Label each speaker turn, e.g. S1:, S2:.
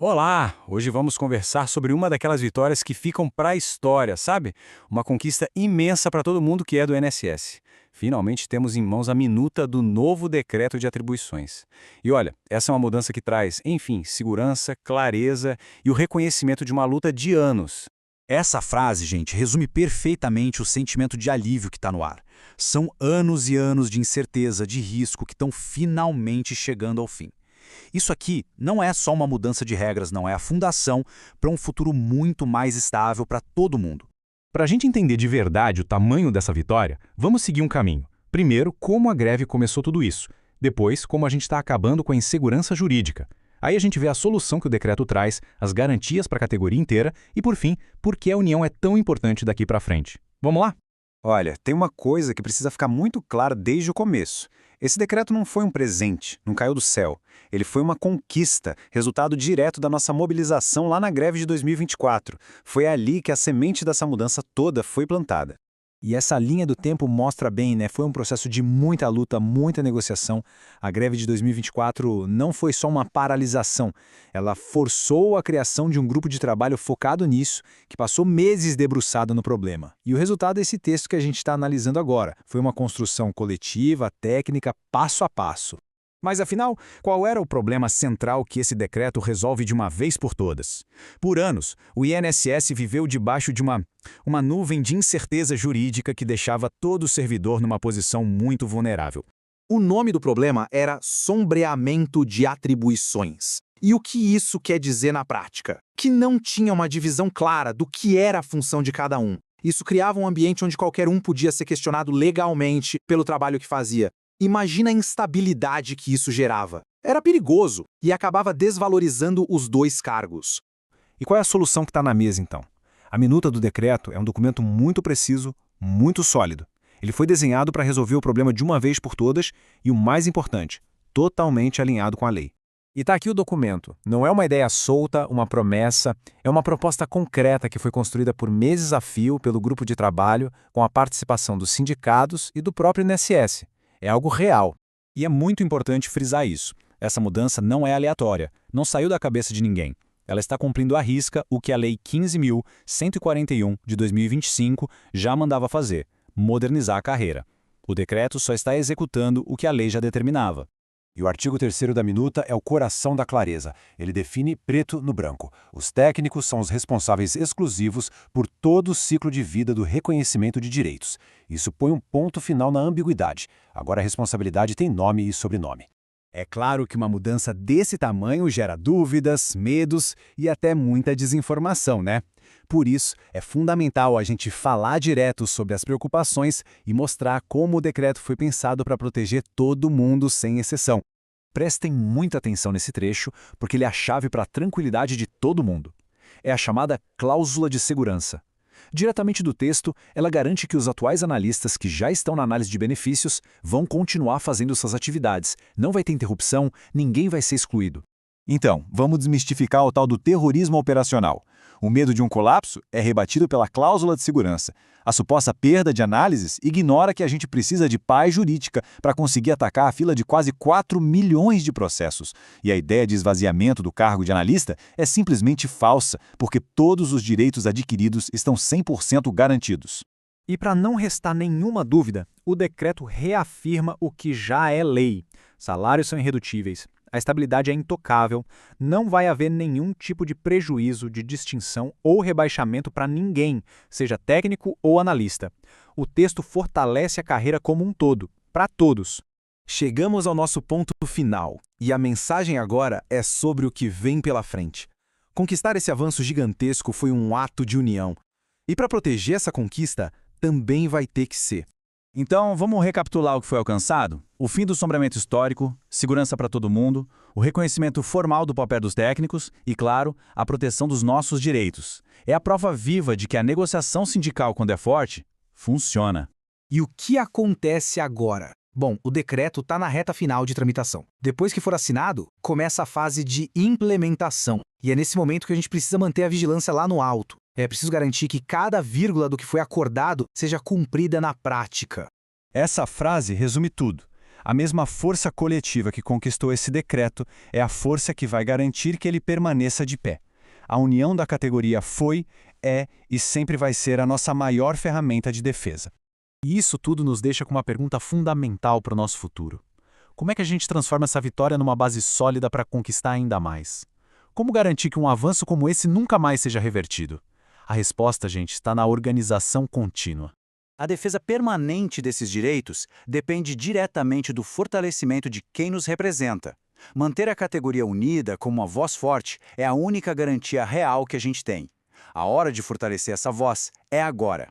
S1: Olá! Hoje vamos conversar sobre uma daquelas vitórias que ficam para a história, sabe? Uma conquista imensa para todo mundo que é do INSS. Finalmente temos em mãos a minuta do novo decreto de atribuições. E olha, essa é uma mudança que traz, enfim, segurança, clareza e o reconhecimento de uma luta de anos.
S2: Essa frase, gente, resume perfeitamente o sentimento de alívio que está no ar. São anos e anos de incerteza, de risco que estão finalmente chegando ao fim. Isso aqui não é só uma mudança de regras, não, é a fundação para um futuro muito mais estável para todo mundo.
S3: Para a gente entender de verdade o tamanho dessa vitória, vamos seguir um caminho. Primeiro, como a greve começou tudo isso. Depois, como a gente está acabando com a insegurança jurídica. Aí a gente vê a solução que o decreto traz, as garantias para a categoria inteira e, por fim, por que a união é tão importante daqui para frente. Vamos lá?
S1: Olha, tem uma coisa que precisa ficar muito clara desde o começo. Esse decreto não foi um presente, não caiu do céu. Ele foi uma conquista, resultado direto da nossa mobilização lá na greve de 2024. Foi ali que a semente dessa mudança toda foi plantada.
S4: E essa linha do tempo mostra bem, né? Foi um processo de muita luta, muita negociação. A greve de 2024 não foi só uma paralisação. Ela forçou a criação de um grupo de trabalho focado nisso, que passou meses debruçado no problema. E o resultado é esse texto que a gente está analisando agora. Foi uma construção coletiva, técnica, passo a passo. Mas afinal, qual era o problema central que esse decreto resolve de uma vez por todas? Por anos, o INSS viveu debaixo de uma nuvem de incerteza jurídica que deixava todo servidor numa posição muito vulnerável.
S2: O nome do problema era sombreamento de atribuições. E o que isso quer dizer na prática? Que não tinha uma divisão clara do que era a função de cada um. Isso criava um ambiente onde qualquer um podia ser questionado legalmente pelo trabalho que fazia. Imagina a instabilidade que isso gerava. Era perigoso e acabava desvalorizando os dois cargos.
S4: E qual é a solução que está na mesa, então? A minuta do decreto é um documento muito preciso, muito sólido. Ele foi desenhado para resolver o problema de uma vez por todas e, o mais importante, totalmente alinhado com a lei. E está aqui o documento. Não é uma ideia solta, uma promessa, é uma proposta concreta que foi construída por meses a fio pelo grupo de trabalho, com a participação dos sindicatos e do próprio INSS. É algo real. E é muito importante frisar isso. Essa mudança não é aleatória, não saiu da cabeça de ninguém. Ela está cumprindo à risca o que a Lei 15.141 de 2025 já mandava fazer, modernizar a carreira. O decreto só está executando o que a lei já determinava.
S5: E o artigo 3º da minuta é o coração da clareza. Ele define preto no branco. Os técnicos são os responsáveis exclusivos por todo o ciclo de vida do reconhecimento de direitos. Isso põe um ponto final na ambiguidade. Agora a responsabilidade tem nome e sobrenome.
S4: É claro que uma mudança desse tamanho gera dúvidas, medos e até muita desinformação, né? Por isso, é fundamental a gente falar direto sobre as preocupações e mostrar como o decreto foi pensado para proteger todo mundo sem exceção. Prestem muita atenção nesse trecho, porque ele é a chave para a tranquilidade de todo mundo. É a chamada cláusula de segurança. Diretamente do texto, ela garante que os atuais analistas que já estão na análise de benefícios vão continuar fazendo suas atividades, não vai ter interrupção, ninguém vai ser excluído.
S5: Então, vamos desmistificar o tal do terrorismo operacional. O medo de um colapso é rebatido pela cláusula de segurança. A suposta perda de análises ignora que a gente precisa de paz jurídica para conseguir atacar a fila de quase 4 milhões de processos. E a ideia de esvaziamento do cargo de analista é simplesmente falsa, porque todos os direitos adquiridos estão 100% garantidos.
S4: E para não restar nenhuma dúvida, o decreto reafirma o que já é lei. Salários são irredutíveis. A estabilidade é intocável, não vai haver nenhum tipo de prejuízo, de distinção ou rebaixamento para ninguém, seja técnico ou analista. O texto fortalece a carreira como um todo, para todos. Chegamos ao nosso ponto final, e a mensagem agora é sobre o que vem pela frente. Conquistar esse avanço gigantesco foi um ato de união. E para proteger essa conquista, também vai ter que ser.
S1: Então, vamos recapitular o que foi alcançado? O fim do sombreamento histórico, segurança para todo mundo, o reconhecimento formal do papel dos técnicos e, claro, a proteção dos nossos direitos. É a prova viva de que a negociação sindical, quando é forte, funciona.
S2: E o que acontece agora? Bom, o decreto está na reta final de tramitação. Depois que for assinado, começa a fase de implementação. E é nesse momento que a gente precisa manter a vigilância lá no alto. É preciso garantir que cada vírgula do que foi acordado seja cumprida na prática.
S5: Essa frase resume tudo. A mesma força coletiva que conquistou esse decreto é a força que vai garantir que ele permaneça de pé. A união da categoria foi, é e sempre vai ser a nossa maior ferramenta de defesa.
S4: E isso tudo nos deixa com uma pergunta fundamental para o nosso futuro. Como é que a gente transforma essa vitória numa base sólida para conquistar ainda mais? Como garantir que um avanço como esse nunca mais seja revertido? A resposta, gente, está na organização contínua.
S1: A defesa permanente desses direitos depende diretamente do fortalecimento de quem nos representa. Manter a categoria unida como uma voz forte é a única garantia real que a gente tem. A hora de fortalecer essa voz é agora.